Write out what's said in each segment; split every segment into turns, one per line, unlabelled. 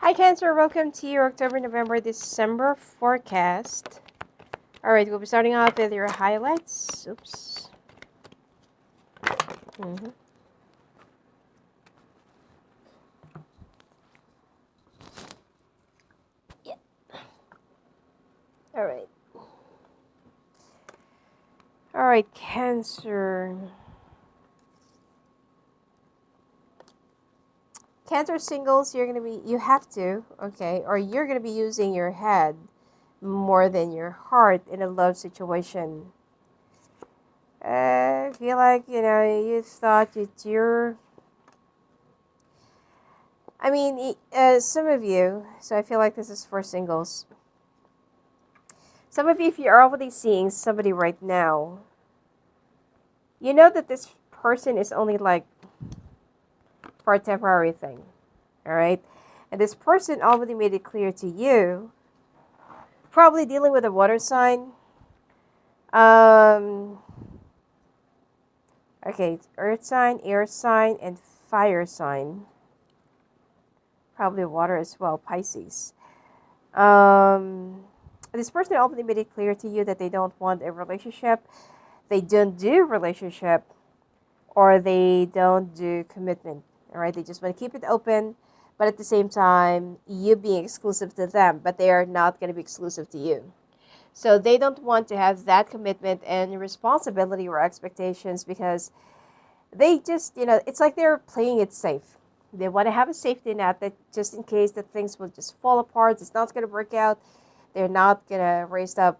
Hi Cancer, welcome to your October, November, December forecast. Alright, we'll be starting off with your highlights. Oops. Yeah. Alright. Alright, Cancer. Cancer singles, you have to, okay, or you're going to be using your head more than your heart in a love situation. I feel like, you thought some of you, so I feel like this is for singles. Some of you, if you're already seeing somebody right now, you know that this person is only like for a temporary thing, all right? And this person already made it clear to you, probably dealing with a water sign. Okay, it's earth sign, air sign, and fire sign. Probably water as well, Pisces. This person already made it clear to you that they don't want a relationship. They don't do relationship, or they don't do commitment. All right, they just want to keep it open, but at the same time, you being exclusive to them, but they are not going to be exclusive to you. So they don't want to have that commitment and responsibility or expectations because they just, it's like they're playing it safe. They want to have a safety net that just in case that things will just fall apart, it's not going to work out. They're not going to raise up,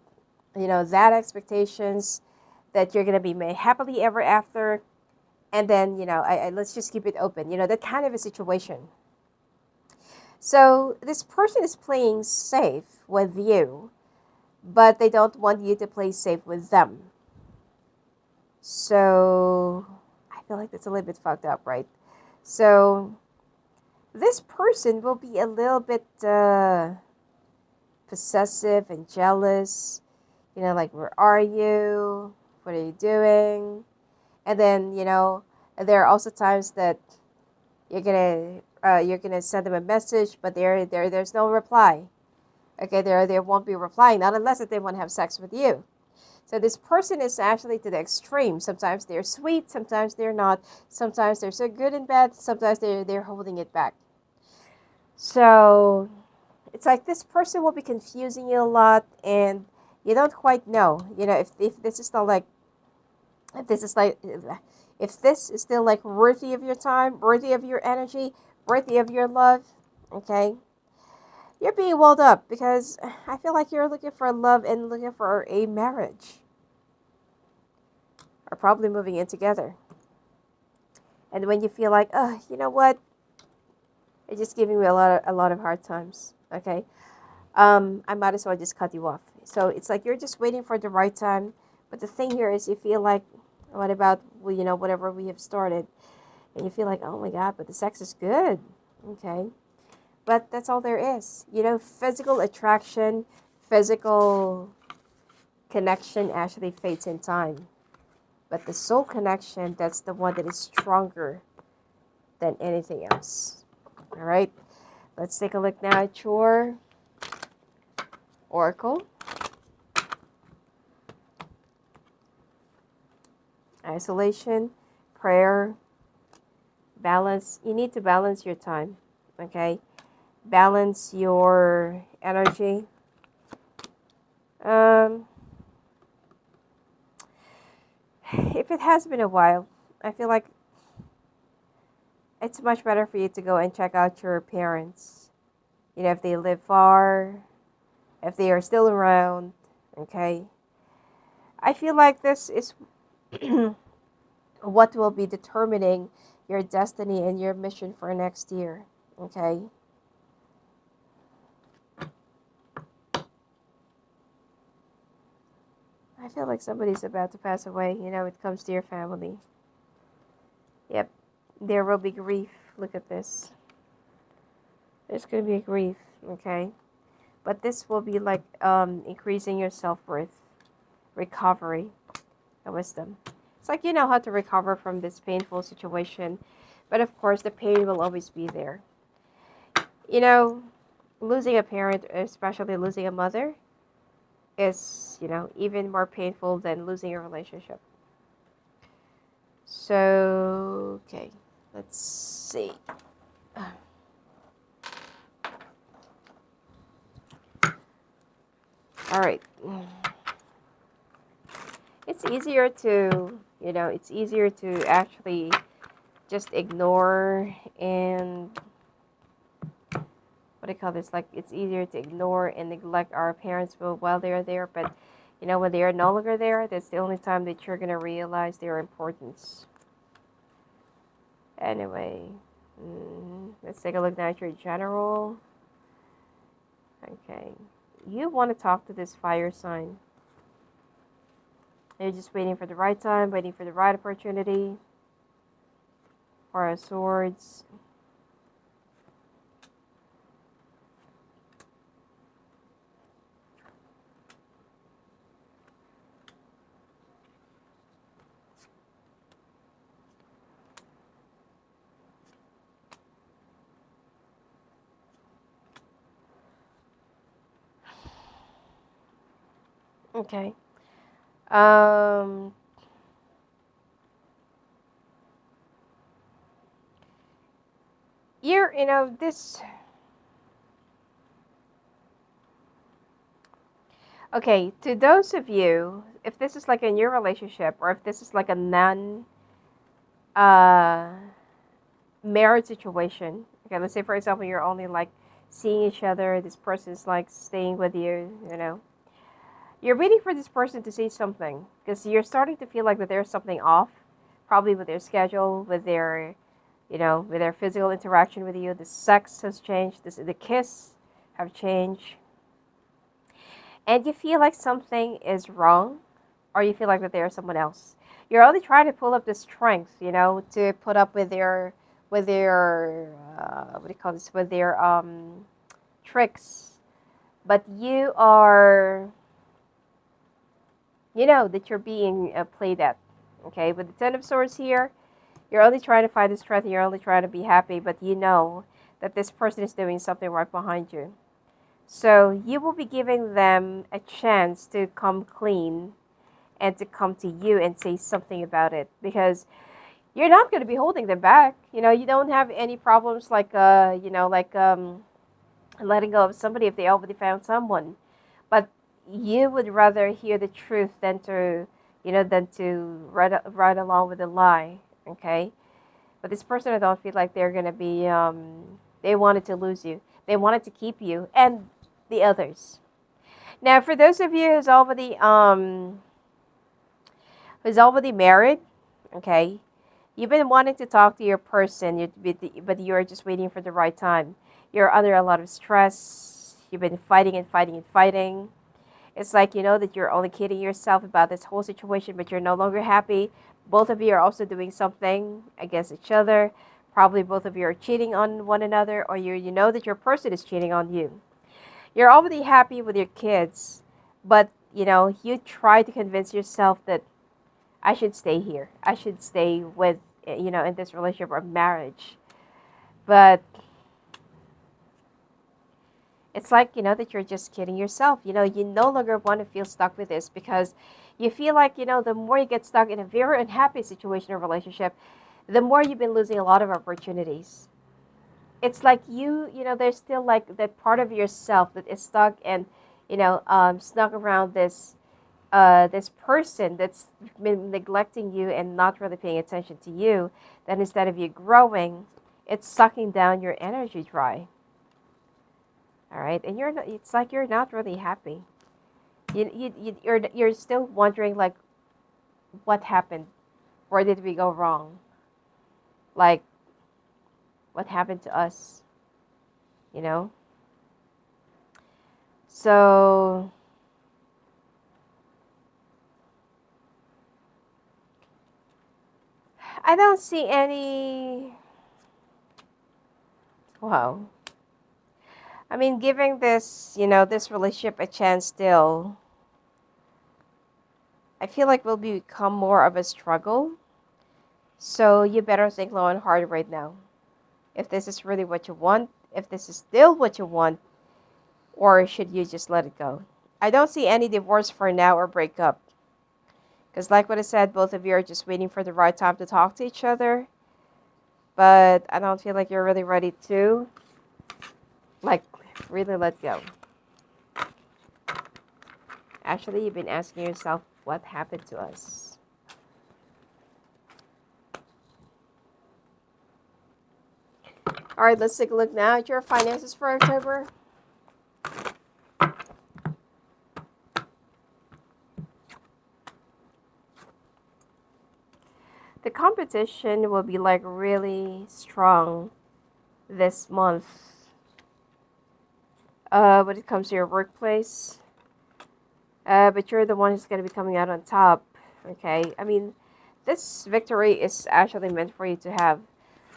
that expectations that you're going to be made happily ever after. And then, let's just keep it open, that kind of a situation. So this person is playing safe with you, but they don't want you to play safe with them. So I feel like that's a little bit fucked up, right? So this person will be a little bit possessive and jealous. Like, where are you? What are you doing? And then, there are also times that you're gonna send them a message, but there's no reply. Okay, there won't be replying, not unless that they want to have sex with you. So this person is actually to the extreme. Sometimes they're sweet, sometimes they're not. Sometimes they're so good in bed, sometimes they're holding it back. So it's like this person will be confusing you a lot, and you don't quite know. If this is still like, if this is like, if this is still like worthy of your time, worthy of your energy, worthy of your love. Okay, you're being walled up because I feel like you're looking for love and looking for a marriage, or probably moving in together. And when you feel like, oh, you know what, it's just giving me a lot of hard times. Okay, I might as well just cut you off. So it's like you're just waiting for the right time. But the thing here is, you feel like, what about, well, whatever we have started, and you feel like, oh my God, but the sex is good. Okay, but that's all there is. Physical attraction, physical connection actually fades in time. But the soul connection, that's the one that is stronger than anything else. All right, let's take a look now at your oracle. Isolation, prayer, balance. You need to balance your time, okay? Balance your energy. If it has been a while, I feel like it's much better for you to go and check out your parents. If they live far, if they are still around, okay? I feel like this is what will be determining your destiny and your mission for next year, okay? I feel like somebody's about to pass away. It comes to your family. Yep, there will be grief. Look at this. There's going to be a grief, okay? But this will be like increasing your self-worth, recovery, and wisdom. It's like you know how to recover from this painful situation, but of course the pain will always be there. You know, losing a parent, especially losing a mother, is, even more painful than losing a relationship. So, okay, let's see. All right. It's easier to, it's easier to actually just ignore and what do you call this? Like, it's easier to ignore and neglect our parents while they're there, but when they are no longer there, that's the only time that you're gonna realize their importance. Anyway, let's take a look now at your general. Okay, you want to talk to this fire sign. You're just waiting for the right time, waiting for the right opportunity. Four of Swords. Okay. Um, this. Okay, to those of you, if this is like a new relationship or if this is like a uh, marriage situation. Okay, let's say for example you're only like seeing each other. This person's like staying with you. You're waiting for this person to say something because you're starting to feel like that there's something off, probably with their schedule, with their physical interaction with you. The sex has changed. The kiss have changed, and you feel like something is wrong, or you feel like that there's someone else. You're only trying to pull up the strength, to put up with their what do you call this? With their tricks, but you know that you're being played at. Okay, with the Ten of Swords here, you're only trying to find the strength. And you're only trying to be happy, but you know that this person is doing something right behind you. So you will be giving them a chance to come clean and to come to you and say something about it because you're not going to be holding them back. You don't have any problems like letting go of somebody if they already found someone. But you would rather hear the truth than to ride along with a lie. Okay. But this person, I don't feel like they're gonna be. They wanted to lose you. They wanted to keep you and the others. Now, for those of you who's already married, okay, you've been wanting to talk to your person, but you're just waiting for the right time. You're under a lot of stress. You've been fighting and fighting and fighting. It's like you know that you're only kidding yourself about this whole situation, but you're no longer happy. Both of you are also doing something against each other. Probably both of you are cheating on one another, or you know that your person is cheating on you. You're already happy with your kids, but you try to convince yourself that I should stay here. I should stay with in this relationship or marriage. But it's like that you're just kidding yourself. You no longer want to feel stuck with this because you feel like the more you get stuck in a very unhappy situation or relationship, the more you've been losing a lot of opportunities. It's like there's still like that part of yourself that is stuck and stuck around this person that's been neglecting you and not really paying attention to you. Then instead of you growing, it's sucking down your energy dry. All right, and it's like you're not really happy. You're still wondering like, what happened? Where did we go wrong? Like, what happened to us? You know. So I don't see any. Wow. I mean, giving this relationship a chance still, I feel like will become more of a struggle. So you better think low and hard right now. If this is really what you want, if this is still what you want, or should you just let it go? I don't see any divorce for now or breakup. Because like what I said, both of you are just waiting for the right time to talk to each other. But I don't feel like you're really ready to, like, really let go. Actually, you've been asking yourself, what happened to us? All right, let's take a look now at your finances for October. The competition will be like really strong this month when it comes to your workplace. But you're the one who's going to be coming out on top. Okay, I mean, this victory is actually meant for you to have.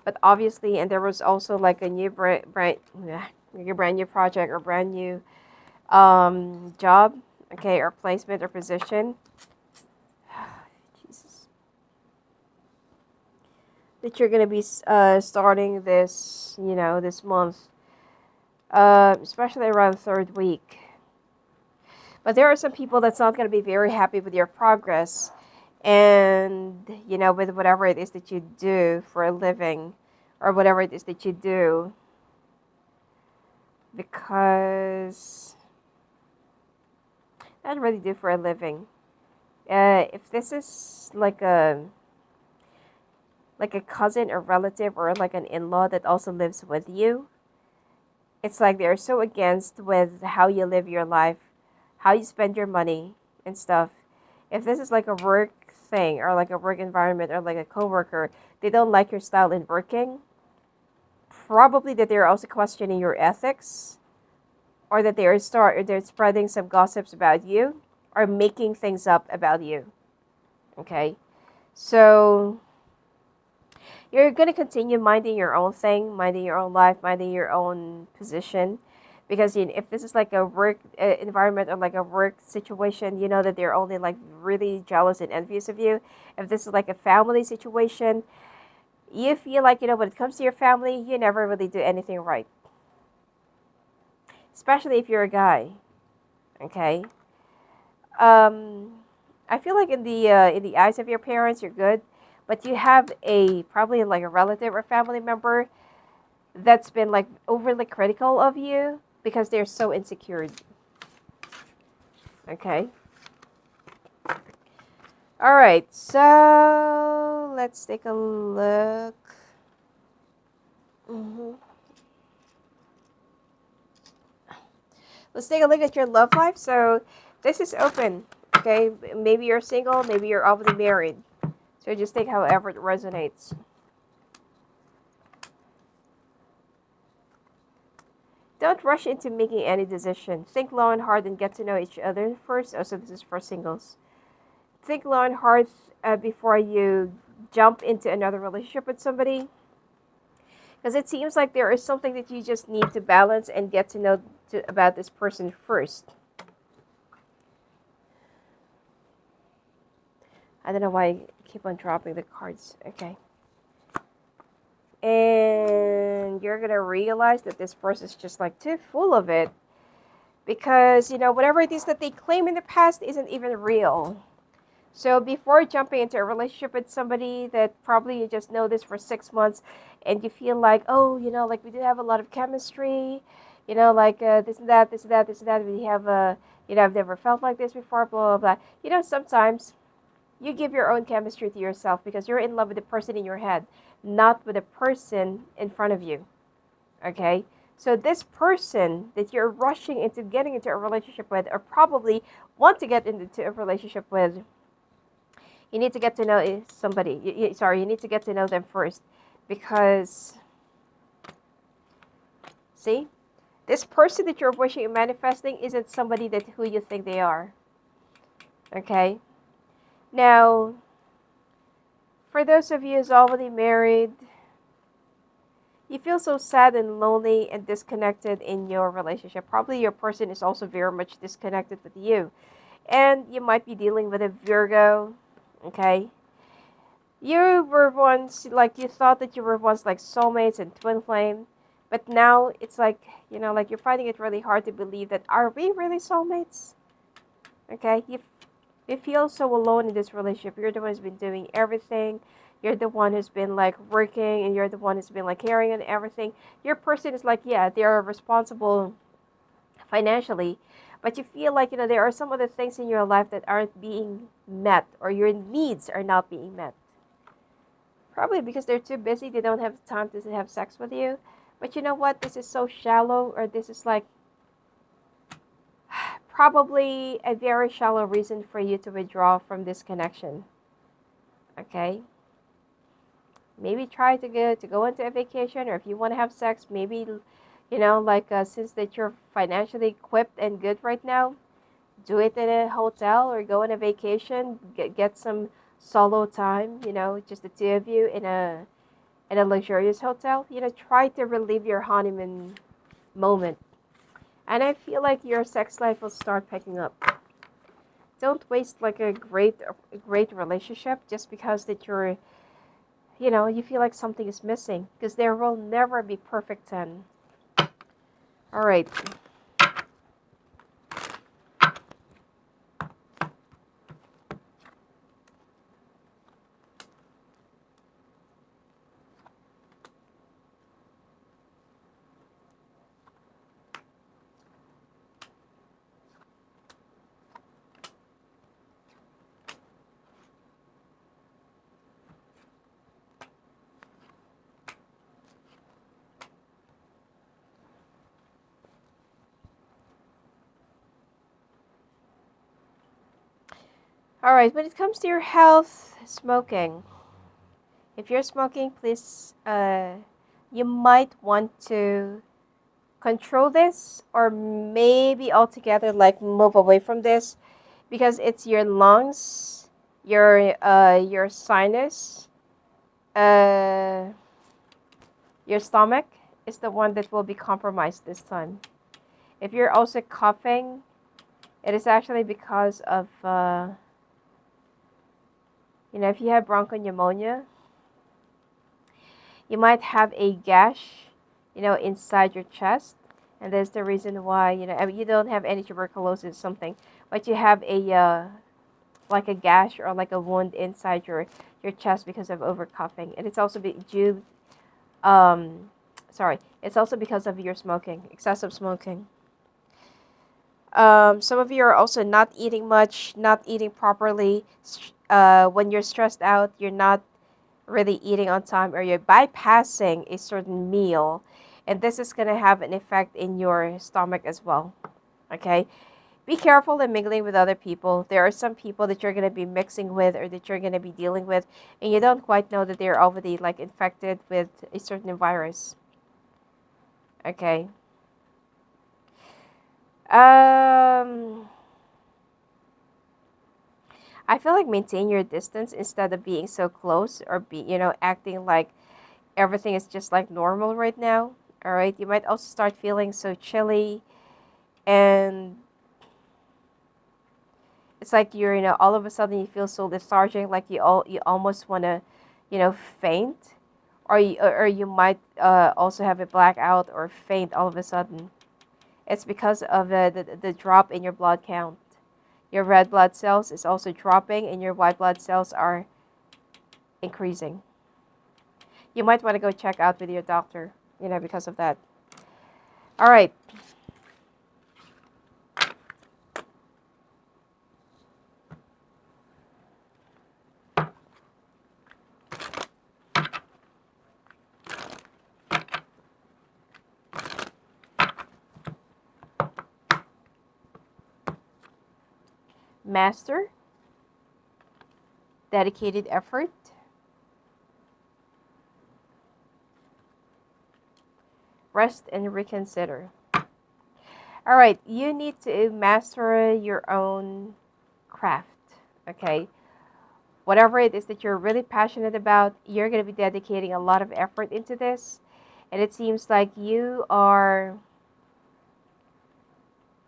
But obviously, and there was also like a new like a brand new project or brand new job, okay, or placement or position. Jesus. That you're gonna be starting this, this month, especially around the third week. But there are some people that's not gonna be very happy with your progress, and with whatever it is that you do for a living, or whatever it is that you do, because I really do for a living. If this is like a cousin or relative or like an in-law that also lives with you, it's like they're so against with how you live your life, how you spend your money and stuff. If this is like a work thing or like a work environment or like a coworker, they don't like your style in working. Probably that they're also questioning your ethics, or that they're spreading some gossips about you, or making things up about you. Okay, so you're going to continue minding your own thing, minding your own life, minding your own position. Because if this is like a work environment or like a work situation, you know that they're only like really jealous and envious of you. If this is like a family situation, you feel like, when it comes to your family, you never really do anything right. Especially if you're a guy, okay? I feel like in the eyes of your parents, you're good. But you have probably like a relative or family member that's been like overly critical of you because they're so insecure. Okay. All right. So let's take a look. Let's take a look at your love life. So this is open. Okay. Maybe you're single. Maybe you're already married. So just take however it resonates. Don't rush into making any decision. Think long and hard and get to know each other first. Also, this is for singles. Think long and hard before you jump into another relationship with somebody. Because it seems like there is something that you just need to balance and get to know about this person first. I don't know why I keep on dropping the cards. Okay. And you're going to realize that this person is just like too full of it. Because, whatever it is that they claim in the past isn't even real. So before jumping into a relationship with somebody that probably you just know this for 6 months and you feel like, oh, like we do have a lot of chemistry, like this and that, this and that, this and that. We have, I've never felt like this before, blah, blah, blah. Sometimes you give your own chemistry to yourself because you're in love with the person in your head, not with the person in front of you. Okay? So this person that you're rushing into getting into a relationship with, or probably want to get into a relationship with, you need to get to know somebody. You need to get to know them first. Because, see, this person that you're wishing and manifesting isn't somebody who you think they are. Okay? Now, for those of you who's already married, you feel so sad and lonely and disconnected in your relationship. Probably your person is also very much disconnected with you. And you might be dealing with a Virgo, okay? You were once, you thought that you were once like soulmates and twin flame. But now it's like, like you're finding it really hard to believe that are we really soulmates? Okay, you feel so alone in this relationship. You're the one who's been doing everything. You're the one who's been like working, and you're the one who's been like carrying on everything. Your person is like, yeah, they're responsible financially, but you feel like, there are some other things in your life that aren't being met, or your needs are not being met. Probably because they're too busy, they don't have time to have sex with you. But you know what? This is so shallow, or this is like probably a very shallow reason for you to withdraw from this connection. Okay? Maybe try to go into a vacation, or if you want to have sex, maybe like since that you're financially equipped and good right now, do it in a hotel or go on a vacation, get some solo time, just the two of you in a luxurious hotel. Try to relive your honeymoon moment. And I feel like your sex life will start picking up. Don't waste like a great relationship just because that you feel like something is missing, because there will never be perfect 10. All right. All right, when it comes to your health, smoking. If you're smoking, please, you might want to control this, or maybe altogether like move away from this, because it's your lungs, your sinus, uh, your stomach is the one that will be compromised this time. If you're also coughing, it is actually because of if you have bronchopneumonia, you might have a gash, inside your chest. And that's the reason why, I mean, you don't have any tuberculosis or something, but you have like a gash or like a wound inside your chest because of over coughing. And it's also due, sorry, it's also because of your smoking, excessive smoking. Some of you are also not eating much, not eating properly. When you're stressed out, you're not really eating on time, or you're bypassing a certain meal, and this is going to have an effect in your stomach as well. Okay, be careful in mingling with other people. There are some people that you're going to be mixing with, or that you're going to be dealing with, and you don't quite know that they're already like infected with a certain virus. Okay. I feel like maintain your distance instead of being so close, or acting like everything is just like normal right now. All right, you might also start feeling so chilly, and it's like all of a sudden you feel so lethargic, like you almost want to, faint, or you might also have a blackout or faint all of a sudden. It's because of the drop in your blood count. Your red blood cells is also dropping, and your white blood cells are increasing. You might want to go check out with your doctor, because of that. All right. Master, dedicated effort, rest and reconsider. All right, you need to master your own craft, okay? Whatever it is that you're really passionate about, you're going to be dedicating a lot of effort into this. And it seems like you are,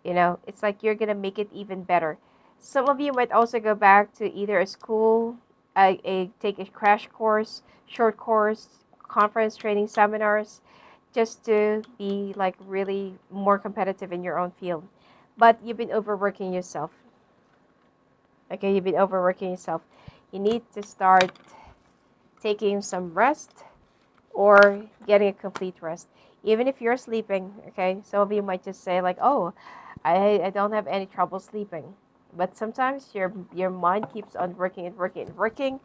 it's like you're going to make it even better. Some of you might also go back to either a school, take a crash course, short course, conference training seminars, just to be like really more competitive in your own field. But you've been overworking yourself. Okay, you've been overworking yourself. You need to start taking some rest or getting a complete rest. Even if you're sleeping, okay, some of you might just say like, oh, I don't have any trouble sleeping. But sometimes your mind keeps on working and working and working,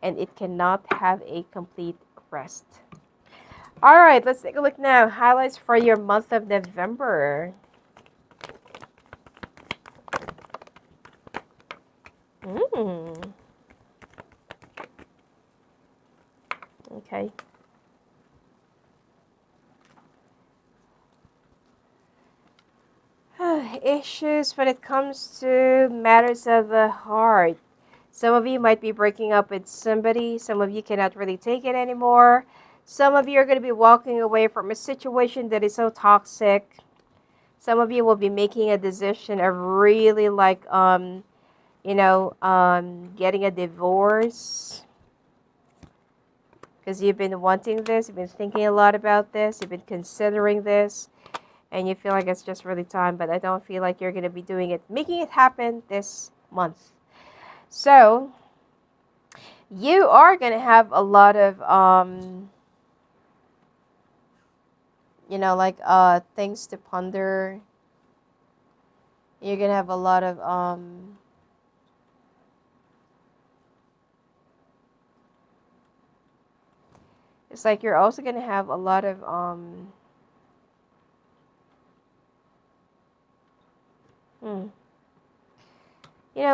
and it cannot have a complete rest. All right, let's take a look now. Highlights for your month of November. Okay. Issues when it comes to matters of the heart. Some of you might be breaking up with somebody. Some of you cannot really take it anymore. Some of you are going to be walking away from a situation that is so toxic. Some of you will be making a decision of really like, getting a divorce. Because you've been wanting this, you've been thinking a lot about this, you've been considering this, and you feel like it's just really time, but I don't feel like you're going to be doing it, making it happen this month. So, you are going to have a lot of, things to ponder. You're going to have a lot of, it's like you're also going to have a lot of,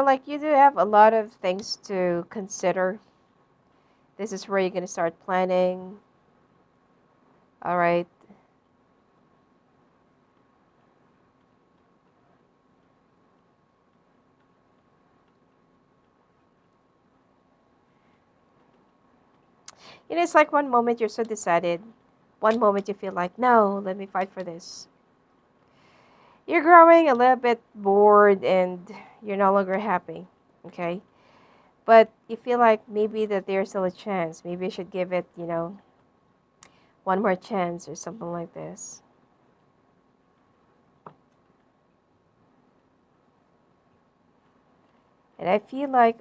like you do have a lot of things to consider. This is where you're going to start planning. All right. It's like one moment you're so decided. One moment you feel like, no, let me fight for this. You're growing a little bit bored and you're no longer happy. Okay. But you feel like maybe that there's still a chance. Maybe I should give it, one more chance or something like this. And I feel like,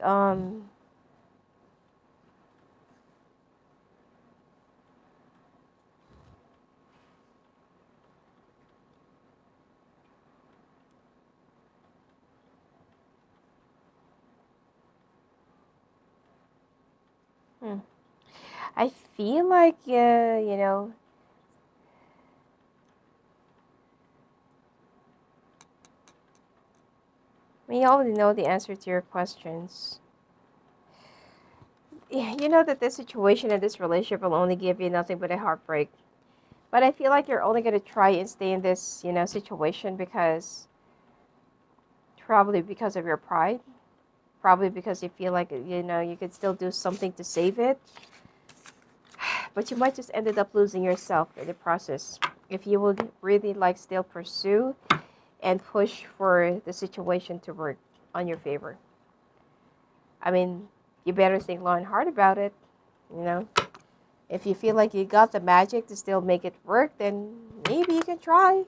I feel like, you already know the answer to your questions. You know that this situation and this relationship will only give you nothing but a heartbreak. But I feel like you're only going to try and stay in this, situation because probably because of your pride. Probably because you feel like, you could still do something to save it. But you might just ended up losing yourself in the process. If you would really like still pursue and push for the situation to work on your favor. I mean, you better think long and hard about it, If you feel like you got the magic to still make it work, then maybe you can try.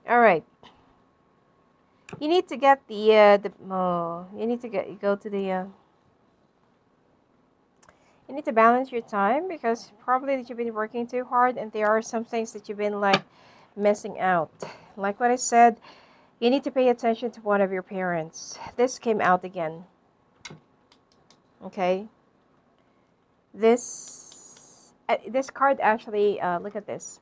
All right. You need to get you need to go to the you need to balance your time because probably that you've been working too hard and there are some things that you've been like missing out. Like what I said, you need to pay attention to one of your parents. This came out again. Okay. This card actually, look at this.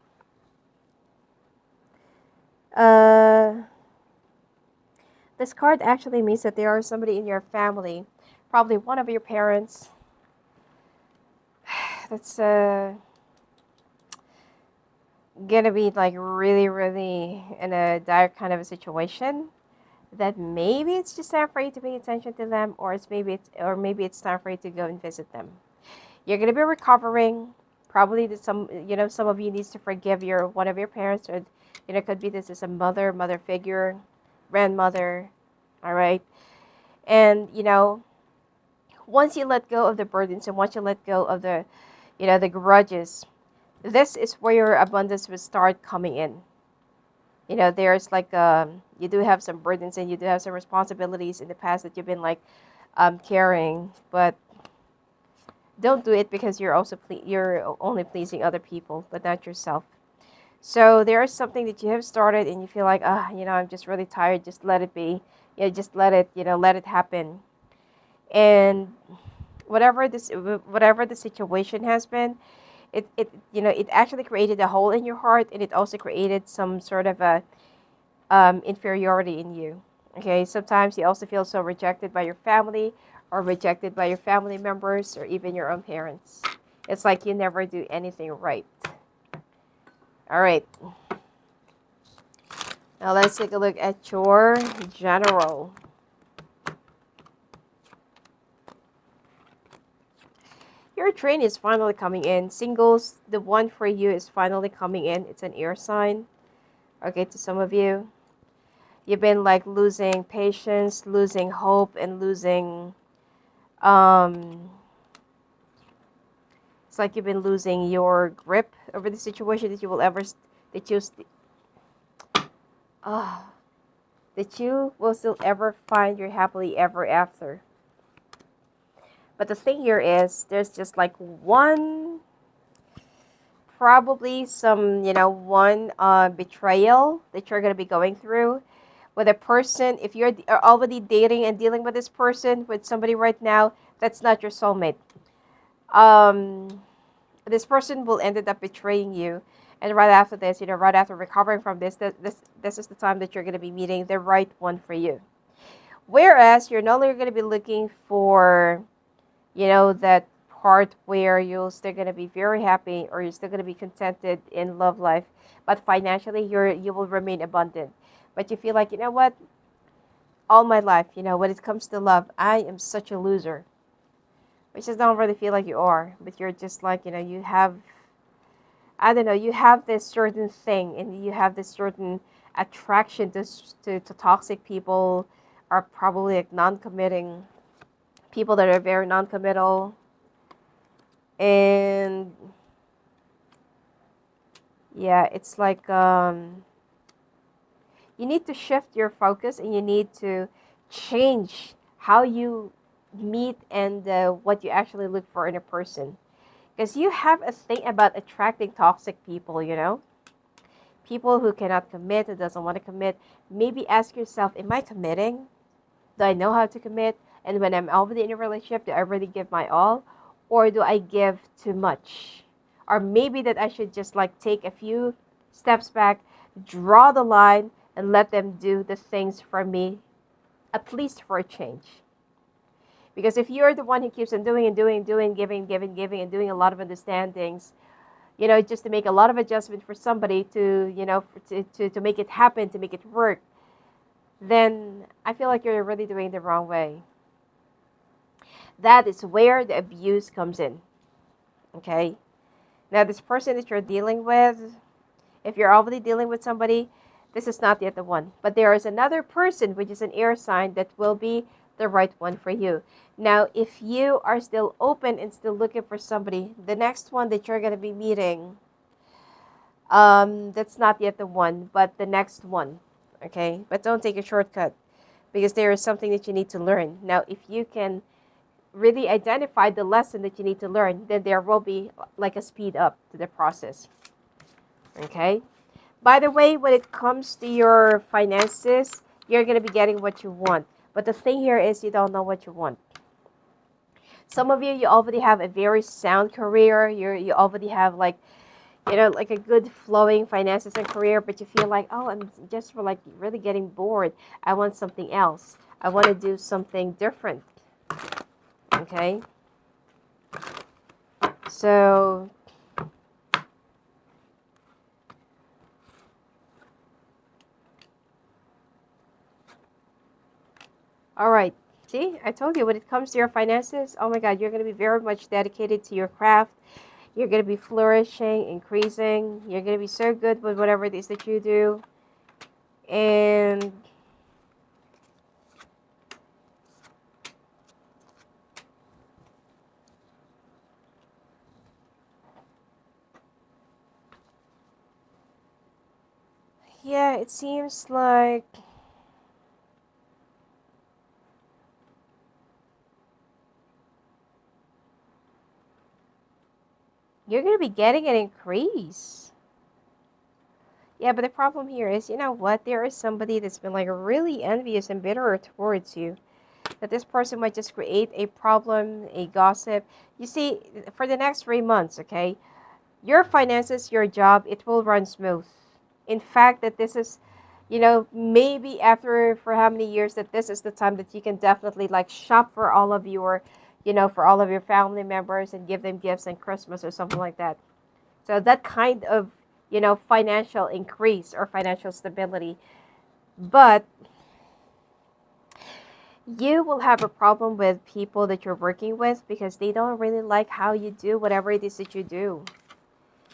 This card actually means that there are somebody in your family, probably one of your parents, that's gonna be like really, really in a dire kind of a situation. that maybe it's just time for you to pay attention to them, or maybe it's time for you to go and visit them. You're gonna be recovering. Probably some of you needs to forgive your one of your parents, or could be this is a mother figure, grandmother. All right, and once you let go of the burdens and once you let go of the grudges, this is where your abundance will start coming in. There's like you do have some burdens and you do have some responsibilities in the past that you've been like carrying, but don't do it because you're only pleasing other people, but not yourself. So there is something that you have started and you feel like, I'm just really tired. Just let it be. Just let it happen. And whatever the situation has been, it actually created a hole in your heart, and it also created some sort of a inferiority in you. Okay, sometimes you also feel so rejected by your family, or rejected by your family members, or even your own parents. It's like you never do anything right. All right, now let's take a look at your general. Your train is finally coming in. Singles, the one for you is finally coming in. It's an air sign. Okay, to some of you, you've been like losing patience, losing hope, and losing it's like you've been losing your grip over the situation that you will ever that you uh, that you will still ever find your happily ever after. But the thing here is there's just like one, probably some one betrayal that you're going to be going through with a person. If you're already dating and dealing with this person, with somebody right now, that's not your soulmate. This person will ended up betraying you, and right after this, right after recovering from this is the time that you're going to be meeting the right one for you. Whereas you're no longer going to be looking for that part where you're still going to be very happy, or you're still going to be contented in love life, but financially you will remain abundant. But you feel like, what, all my life, when it comes to love, I am such a loser. Which is don't really feel like you are, but you're just like, you have, I don't know, you have this certain thing, and you have this certain attraction to toxic people, are probably like non-committing people that are very non-committal. And yeah, it's like you need to shift your focus, and you need to change how you meet and what you actually look for in a person. Because you have a thing about attracting toxic people, people who cannot commit, who doesn't want to commit. Maybe ask yourself, am I committing? Do I know how to commit? And when I'm already in a relationship, do I really give my all? Or do I give too much? Or maybe that I should just like take a few steps back, draw the line, and let them do the things for me, at least for a change. Because if you're the one who keeps on doing and doing and doing, giving, and doing a lot of understandings, just to make a lot of adjustment for somebody to, to make it happen, to make it work, then I feel like you're really doing the wrong way. That is where the abuse comes in. Okay? Now, this person that you're dealing with, if you're already dealing with somebody, this is not yet the one. But there is another person, which is an air sign, that will be the right one for you. Now, if you are still open and still looking for somebody, the next one that you're going to be meeting, that's not yet the one, but the next one. Okay? But don't take a shortcut, because there is something that you need to learn. Now, if you can really identify the lesson that you need to learn, then there will be like a speed up to the process. Okay? By the way, when it comes to your finances, you're going to be getting what you want. But the thing here is you don't know what you want. Some of you already have a very sound career. You already have like, like a good flowing finances and career, but you feel like, oh, I'm just like really getting bored. I want something else. I want to do something different. Okay? So All right. See, I told you when it comes to your finances, oh my God, you're going to be very much dedicated to your craft. You're going to be flourishing, increasing. You're going to be so good with whatever it is that you do. And yeah, it seems like you're going to be getting an increase. Yeah, but the problem here is, you know what? There is somebody that's been like really envious and bitter towards you. That this person might just create a problem, a gossip. You see, for the next 3 months, okay, your finances, your job, it will run smooth. In fact, that this is, maybe after for how many years that this is the time that you can definitely like shop for all of your, for all of your family members and give them gifts on Christmas or something like that. So that kind of, financial increase or financial stability. But you will have a problem with people that you're working with because they don't really like how you do whatever it is that you do.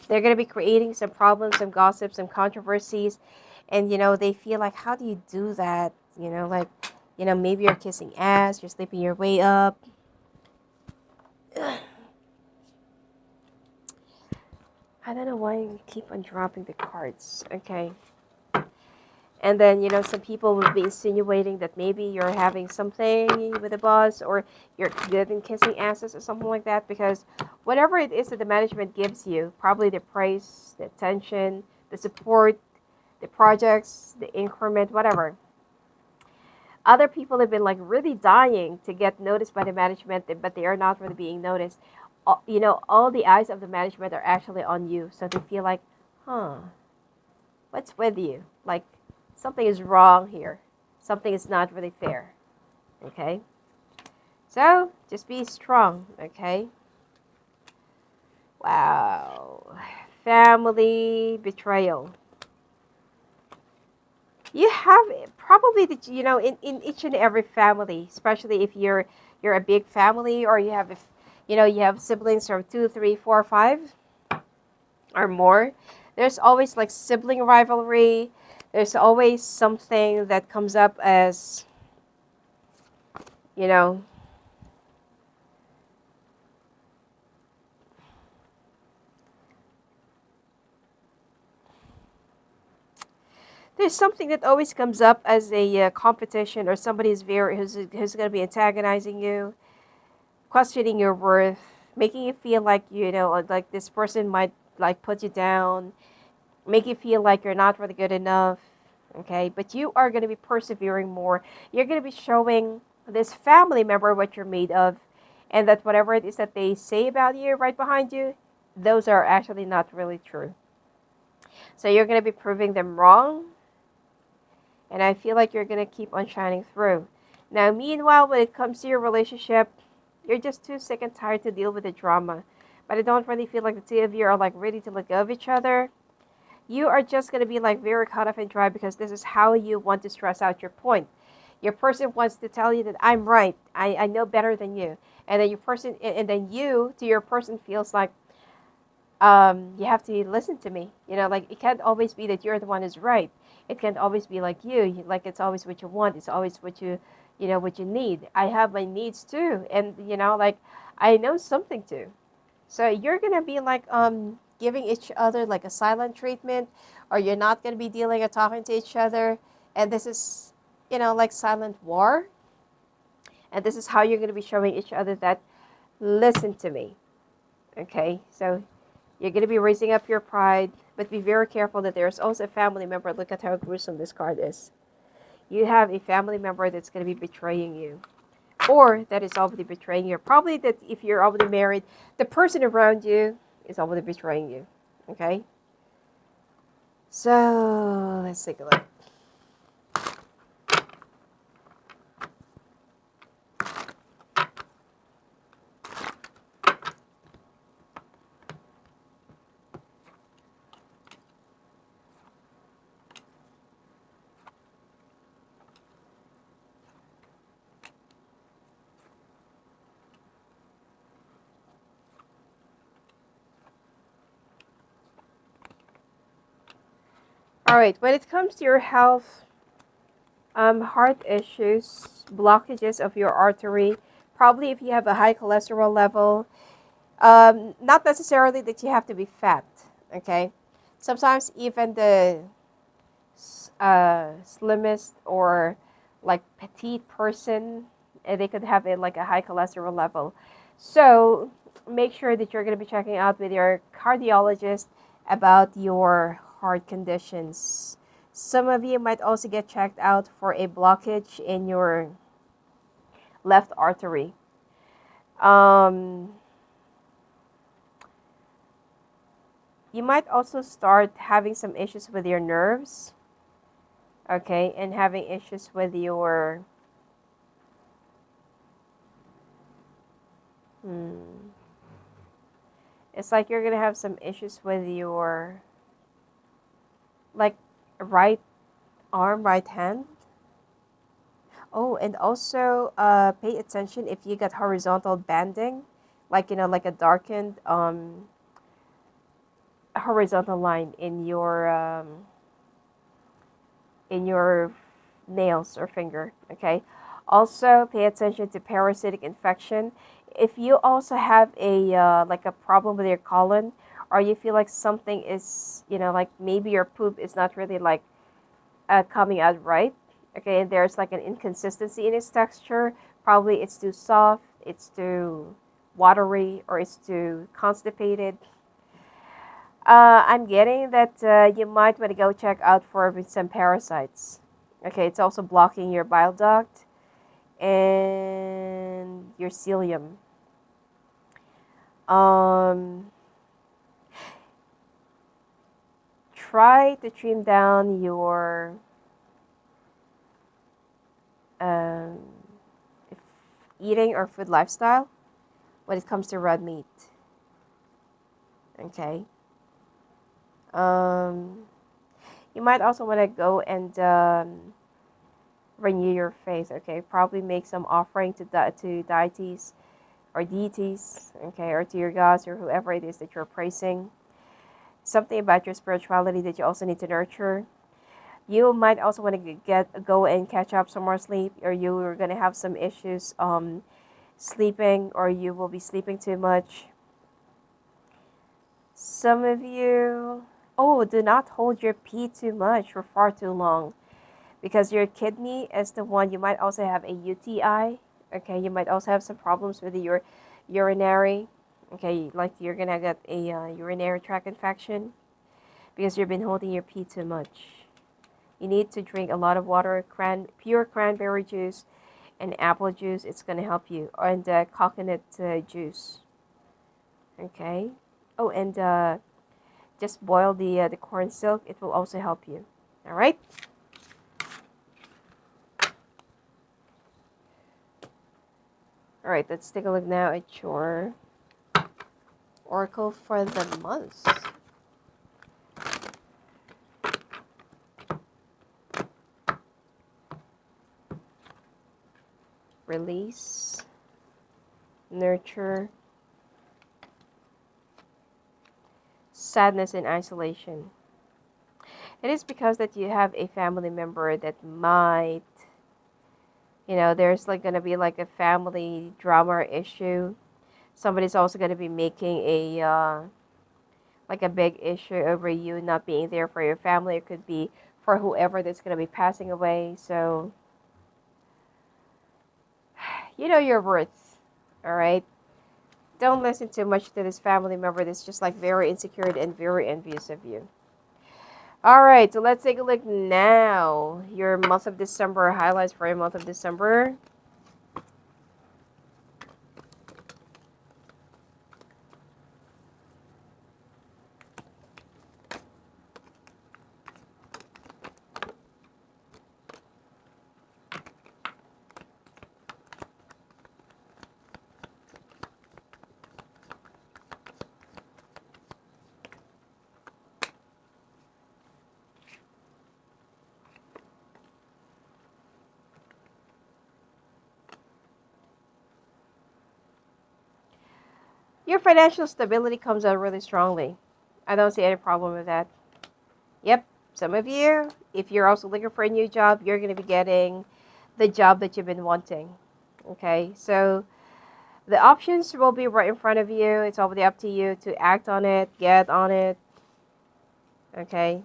They're going to be creating some problems, some gossip, some controversies. And, they feel like, how do you do that? Like, maybe you're kissing ass, you're sleeping your way up. I don't know why you keep on dropping the cards. Okay. And then, some people will be insinuating that maybe you're having something with the boss or you're good in kissing asses or something like that. Because whatever it is that the management gives you, probably the praise, the attention, the support, the projects, the increment, whatever. Other people have been like really dying to get noticed by the management, but they are not really being noticed. All the eyes of the management are actually on you. So they feel like, huh, what's with you? Like, something is wrong here. Something is not really fair. Okay? So, just be strong. Okay? Wow. Family betrayal. You have probably in each and every family, especially if you're a big family or you have you have siblings from 2, 3, 4, 5 or more. There's always like sibling rivalry. There's always something that comes up as, you know, there's something that always comes up as a competition or somebody who's going to be antagonizing you, questioning your worth, making you feel like, like this person might like put you down, make you feel like you're not really good enough. Okay, but you are going to be persevering more. You're going to be showing this family member what you're made of, and that whatever it is that they say about you right behind you, those are actually not really true. So you're going to be proving them wrong, and I feel like you're going to keep on shining through. Now, meanwhile, when it comes to your relationship, you're just too sick and tired to deal with the drama. But I don't really feel like the two of you are like ready to let go of each other. You are just going to be like very caught up and dry because this is how you want to stress out your point. Your person wants to tell you that I'm right. I know better than you. And then then you to your person feels like you have to listen to me. Like it can't always be that you're the one who's right. It can't always be like you. Like it's always what you want. It's always what what you need. I have my needs too. And like I know something too. So you're gonna be like giving each other like a silent treatment, or you're not gonna be dealing or talking to each other, and this is like silent war. And this is how you're gonna be showing each other that listen to me. Okay, so you're gonna be raising up your pride, but be very careful that there's also a family member. Look at how gruesome this card is. You have a family member that's gonna be betraying you, or that is already betraying you. Probably that if you're already married, the person around you is already betraying you. Okay? So, let's take a look. All right, when it comes to your health, heart issues, blockages of your artery, probably if you have a high cholesterol level, not necessarily that you have to be fat, okay? Sometimes even the slimmest or like petite person, they could have like a high cholesterol level. So make sure that you're going to be checking out with your cardiologist about your heart conditions. Some of you might also get checked out for a blockage in your left artery. Um, you might also start having some issues with your nerves, okay, and having issues with your it's like you're gonna have some issues with your like right arm, right hand. Oh, and also pay attention if you get horizontal banding, like like a darkened horizontal line in your nails or finger. Okay. Also, pay attention to parasitic infection. If you also have a like a problem with your colon, or you feel like something is like maybe your poop is not really like coming out right. Okay, and there's like an inconsistency in its texture. Probably it's too soft, it's too watery, or it's too constipated. I'm getting that you might want to go check out for some parasites. Okay, it's also blocking your bile duct and your cilium. Try to trim down your um, eating or food lifestyle when it comes to red meat. Okay. You might also want to go and renew your faith. Okay, probably make some offering to deities or deities. Okay, or to your gods or whoever it is that you're praising. Something about your spirituality that you also need to nurture. You might also want to go and catch up some more sleep, or you are going to have some issues sleeping, or you will be sleeping too much. Some of you, oh, do not hold your pee too much for far too long, because your kidney is the one. You might also have a UTI. Okay, you might also have some problems with your urinary. Okay, like you're gonna get a urinary tract infection because you've been holding your pee too much. You need to drink a lot of water, pure cranberry juice, and apple juice. It's gonna help you, and coconut juice. Okay. Oh, and just boil the corn silk. It will also help you. All right. All right. Let's take a look now at your oracle for the month. Release, nurture, sadness, and isolation. It is because that you have a family member that might, there's like going to be like a family drama or issue. Somebody's also going to be making a like a big issue over you not being there for your family. It could be for whoever that's going to be passing away. So you know your worth, all right? Don't listen too much to this family member that's just like very insecure and very envious of you. All right, so let's take a look now. Your month of December, highlights for your month of December. Your financial stability comes out really strongly. I don't see any problem with that. Yep, Some of you, if you're also looking for a new job, you're going to be getting the job that you've been wanting. Okay, so the options will be right in front of you. It's already up to you to act on it, get on it. Okay.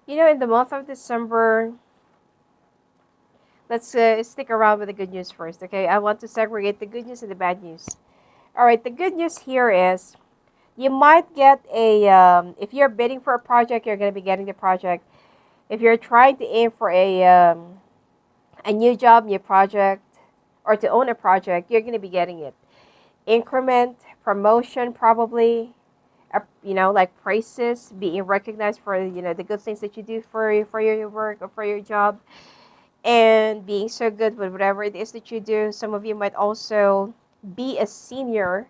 You know, in the month of December, let's stick around with the good news first, okay? I want to segregate the good news and the bad news. All right, the good news here is you might get if you're bidding for a project, you're going to be getting the project. If you're trying to aim for a new job, new project, or to own a project, you're going to be getting it. Increment, promotion, probably, like praises, being recognized for, the good things that you do for your work or for your job, and being so good with whatever it is that you do. Some of you might also be a senior,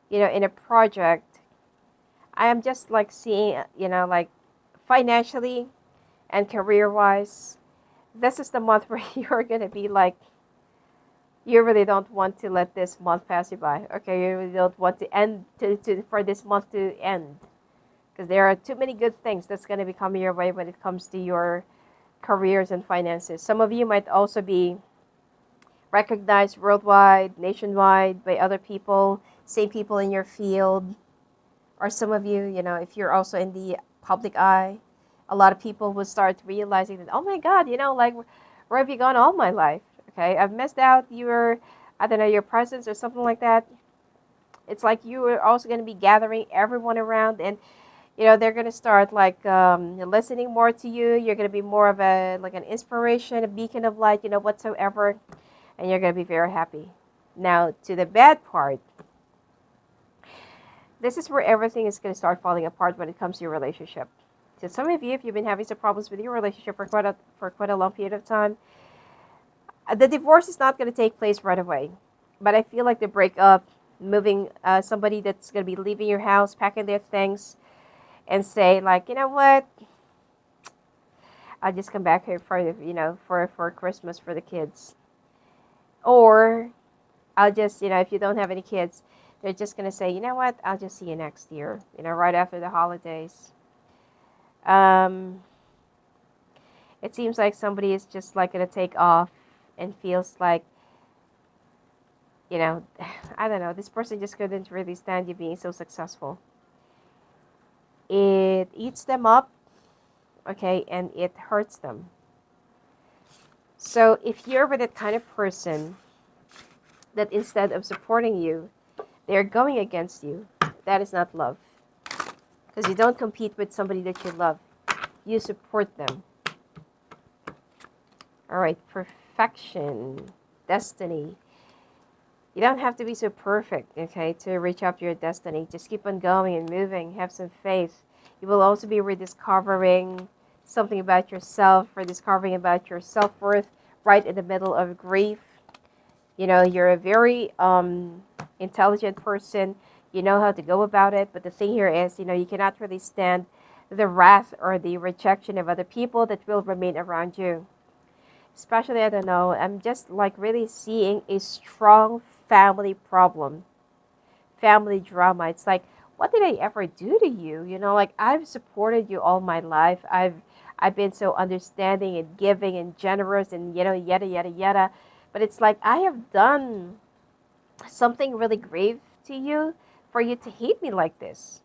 in a project. I am just like seeing, like financially and career wise, this is the month where you're going to be like, you really don't want to let this month pass you by. Okay, you really don't want to end for this month to end, because there are too many good things that's going to be coming your way when it comes to your careers and finances. Some of you might also be recognized worldwide, nationwide by other people, same people in your field, or some of you, if you're also in the public eye, a lot of people will start realizing that, oh my God, like, where have you gone all my life? Okay, I've missed out I don't know, your presence or something like that. It's like you are also going to be gathering everyone around, and they're going to start like listening more to you. You're going to be more of like an inspiration, a beacon of light, whatsoever, and you're going to be very happy. Now, to the bad part, this is where everything is going to start falling apart when it comes to your relationship. So some of you, if you've been having some problems with your relationship for quite a long period of time, the divorce is not going to take place right away. But I feel like the breakup, moving somebody that's going to be leaving your house, packing their things, and say like, you know what, I'll just come back here for Christmas for the kids. Or I'll just, if you don't have any kids, they're just going to say, you know what, I'll just see you next year, right after the holidays. It seems like somebody is just like going to take off and feels like, I don't know, this person just couldn't really stand you being so successful. It eats them up, okay, and it hurts them. So if you're with that kind of person that instead of supporting you, they're going against you, that is not love. Because you don't compete with somebody that you love. You support them. All right, perfection, destiny. You don't have to be so perfect, okay, to reach up to your destiny. Just keep on going and moving. Have some faith. You will also be rediscovering something about yourself, rediscovering about your self-worth right in the middle of grief. You're a very intelligent person. You know how to go about it. But the thing here is, you cannot really stand the wrath or the rejection of other people that will remain around you. Especially, I don't know, I'm just like really seeing a strong family problem, family drama. It's like, what did I ever do to you? Like, I've supported you all my life. I've been so understanding and giving and generous and yada yada yada. But it's like I have done something really grave to you for you to hate me like this.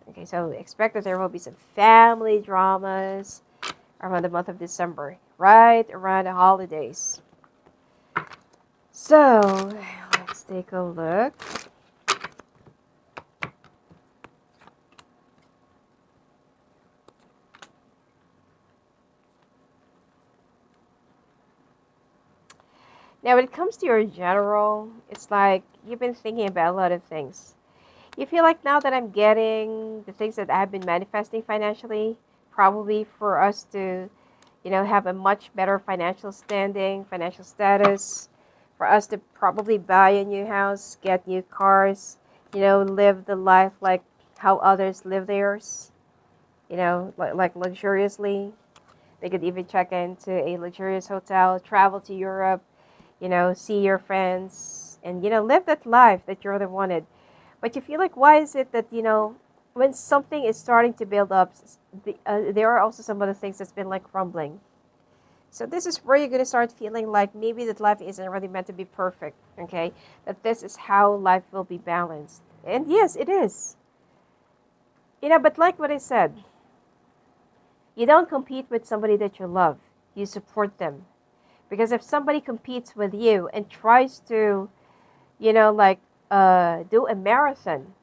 Okay, so expect that there will be some family dramas around the month of December, right around the holidays. So, let's take a look. Now, when it comes to your general, it's like you've been thinking about a lot of things. You feel like now that I'm getting the things that I've been manifesting financially, probably for us to, have a much better financial standing, financial status, for us to probably buy a new house, get new cars, live the life like how others live theirs, like luxuriously. They could even check into a luxurious hotel, travel to Europe, see your friends, and, live that life that you really wanted. But you feel like, why is it that, when something is starting to build up, there are also some other things that's been like crumbling. So this is where you're going to start feeling like maybe that life isn't really meant to be perfect, okay? That this is how life will be balanced. And yes, it is. But like what I said, you don't compete with somebody that you love. You support them. Because if somebody competes with you and tries to, do a marathon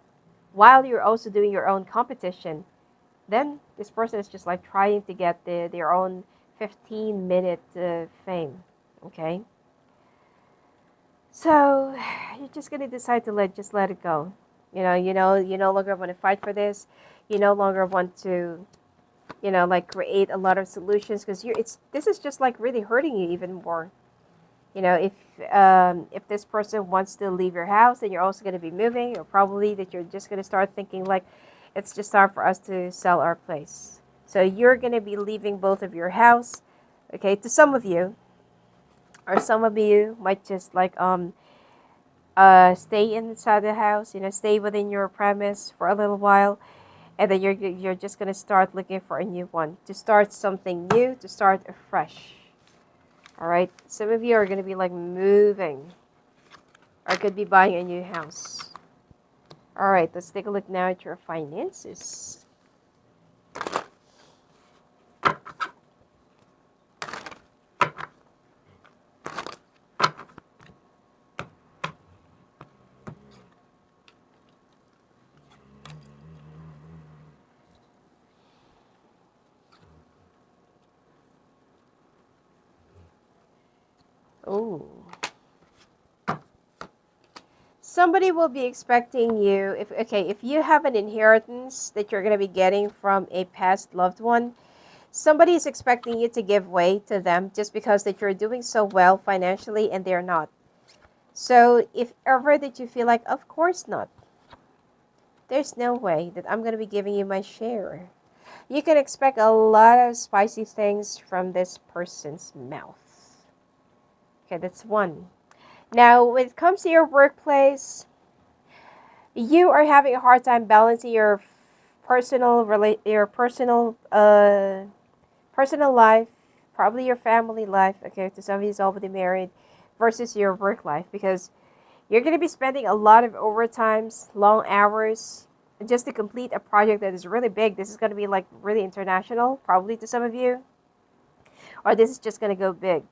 while you're also doing your own competition, then this person is just like trying to get their own 15-minute fame. Okay? So you're just gonna decide to let it go. You no longer want to fight for this. You no longer want to, create a lot of solutions because this is just like really hurting you even more. If this person wants to leave your house, then you're also going to be moving, or probably that you're just going to start thinking like, it's just time for us to sell our place. So you're going to be leaving both of your house, okay, to some of you, or some of you might just like stay inside the house, stay within your premise for a little while, and then you're just going to start looking for a new one, to start something new, to start afresh. All right, some of you are going to be like moving, or could be buying a new house. All right, let's take a look now at your finances. Oh. Somebody will be expecting you, if you have an inheritance that you're going to be getting from a past loved one, somebody is expecting you to give way to them just because that you're doing so well financially and they're not. So if ever that you feel like, of course not, there's no way that I'm going to be giving you my share, you can expect a lot of spicy things from this person's mouth. Okay, that's one. Now, when it comes to your workplace, you are having a hard time balancing your personal life, probably your family life, okay, to somebody who's already married, versus your work life, because you're going to be spending a lot of overtimes, long hours, just to complete a project that is really big. This is going to be like really international, probably to some of you, or this is just going to go big.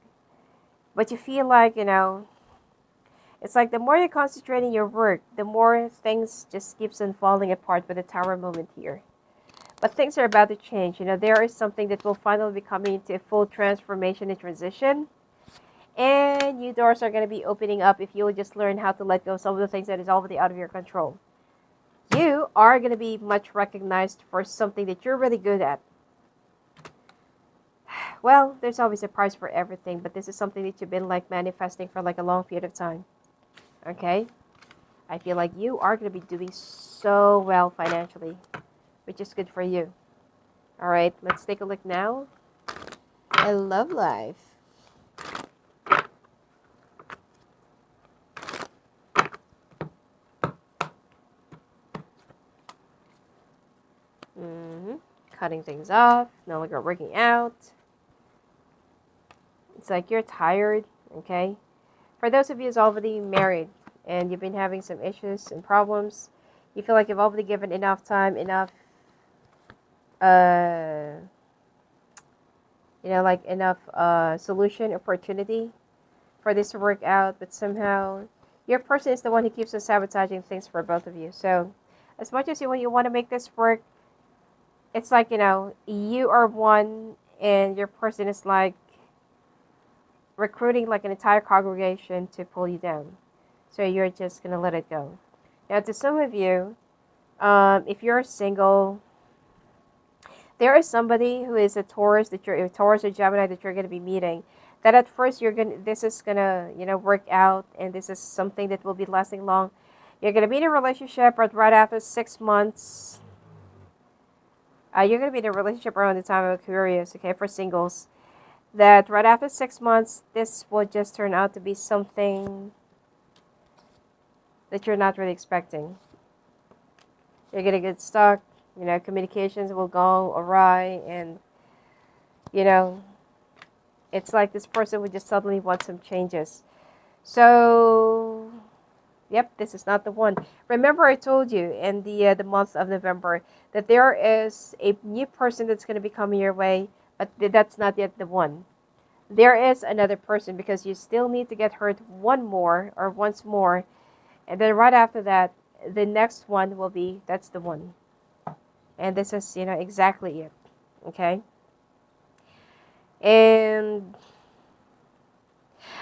But you feel like, it's like the more you concentrate on your work, the more things just keeps on falling apart with the tower moment here. But things are about to change. There is something that will finally be coming into a full transformation and transition. And new doors are going to be opening up if you will just learn how to let go of some of the things that is already out of your control. You are going to be much recognized for something that you're really good at. Well, there's always a price for everything, but this is something that you've been like manifesting for like a long period of time. Okay? I feel like you are going to be doing so well financially, which is good for you. All right, let's take a look now at love life. Cutting things off, no longer working out. It's like you're tired, okay? For those of you who's already married and you've been having some issues and problems, you feel like you've already given enough time, enough solution, opportunity for this to work out, but somehow your person is the one who keeps on sabotaging things for both of you. So as much as you want to make this work, it's like, you are one and your person is like recruiting like an entire congregation to pull you down. So you're just going to let it go. Now, to some of you, if you're single, there is somebody who is a Taurus, that you're a Taurus or Gemini, that you're going to be meeting, that at first this is going to, work out, and this is something that will be lasting long. You're going to be in a relationship, but right after 6 months, you're going to be in a relationship around the time of Aquarius, okay, for singles. That right after 6 months, this will just turn out to be something that you're not really expecting. You're going to get stuck, communications will go awry, and, it's like this person would just suddenly want some changes. So, yep, this is not the one. Remember, I told you in the month of November that there is a new person that's going to be coming your way, but that's not yet the one. There is another person, because you still need to get hurt once more, and then right after that, the next one will be, that's the one. And this is, exactly it. Okay? And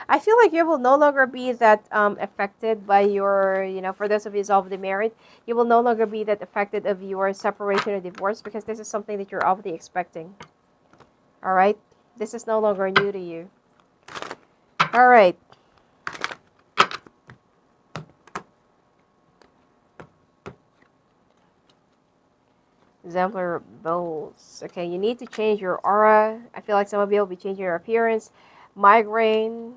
I feel like you will no longer be that affected by your, for those of you who's already married, you will no longer be that affected of your separation or divorce, because this is something that you're already expecting. All right? This is no longer new to you. All right. Exemplar bowls. Okay, you need to change your aura. I feel like some of you will be changing your appearance. Migraine.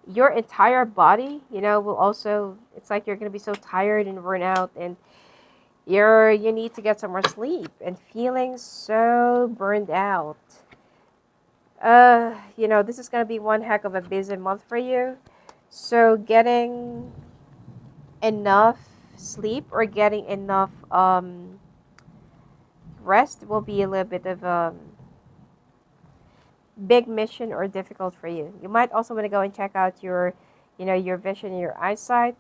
Your entire body, will also, it's like you're going to be so tired and worn out, and you need to get some more sleep, and feeling so burned out. This is going to be one heck of a busy month for you. So getting enough sleep or getting enough rest will be a little bit of a big mission or difficult for you. You might also want to go and check out your vision and your eyesight.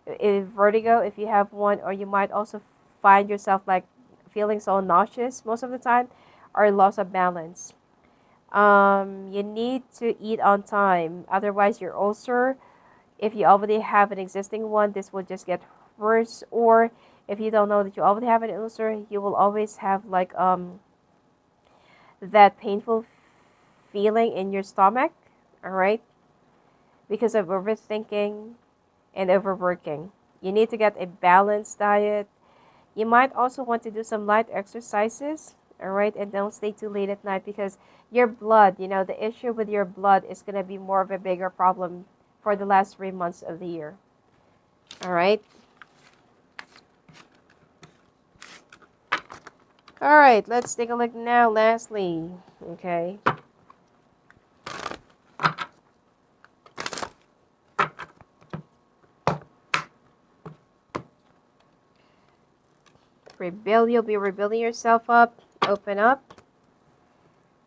If vertigo, if you have one, or you might also find yourself like feeling so nauseous most of the time, or loss of balance. You need to eat on time, otherwise your ulcer, if you already have an existing one, this will just get worse. Or if you don't know that you already have an ulcer, you will always have like that painful feeling in your stomach, all right, because of overthinking and overworking. You need to get a balanced diet. You might also want to do some light exercises, all right, and don't stay too late at night, because your blood, the issue with your blood is going to be more of a bigger problem for the last 3 months of the year. All right. All right, let's take a look now, lastly, okay. You'll be rebuilding yourself up, open up.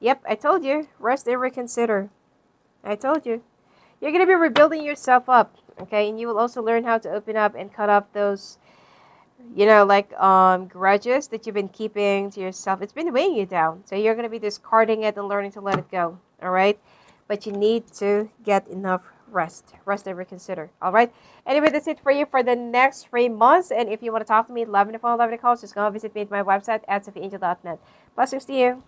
Yep, I told you, rest and reconsider. I told you. You're going to be rebuilding yourself up, okay? And you will also learn how to open up and cut up those, grudges that you've been keeping to yourself. It's been weighing you down. So you're going to be discarding it and learning to let it go, all right? But you need to get enough rest and reconsider, all right? Anyway, that's it for you for the next 3 months. And if you want to talk to me, love me to phone, love me to call, just go visit me at my website at sophiaangel.net. Blessings to you.